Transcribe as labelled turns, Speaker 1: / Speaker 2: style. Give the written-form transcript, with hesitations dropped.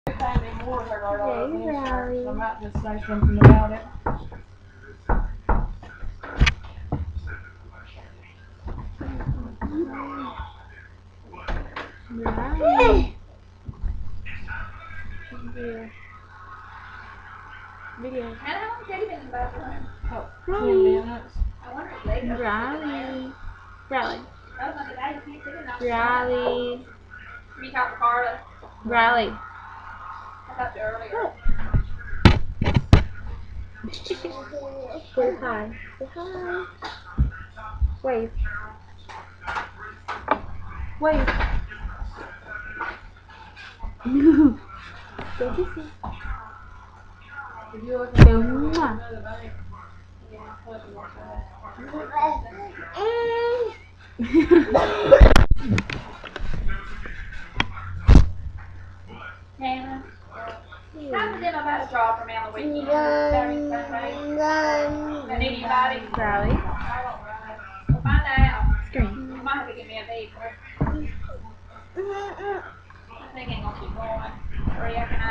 Speaker 1: Bryleigh.
Speaker 2: I might just say something about it.
Speaker 1: Bryleigh. Video.
Speaker 3: How long have you been in the bathroom?
Speaker 2: Oh, 10 minutes.
Speaker 3: I wonder if they
Speaker 1: Bryleigh. Bryleigh.
Speaker 3: That was like a day. You can't sit in that.
Speaker 1: Bryleigh.
Speaker 3: You talked to Carla.
Speaker 1: Bryleigh.
Speaker 3: I talked to her earlier.
Speaker 1: Say hi. Say hi. Wave. Wave. Go kissy.
Speaker 2: If you look
Speaker 1: Go
Speaker 2: at
Speaker 1: mwah.
Speaker 3: Hannah. How was them about a job from out the weekend? Saturday, Sunday? I need anybody?
Speaker 1: Bryleigh.
Speaker 3: We'll find out.
Speaker 1: Scream.
Speaker 3: I might have to get me a beaver. I think ain't gonna keep going. Hurry up and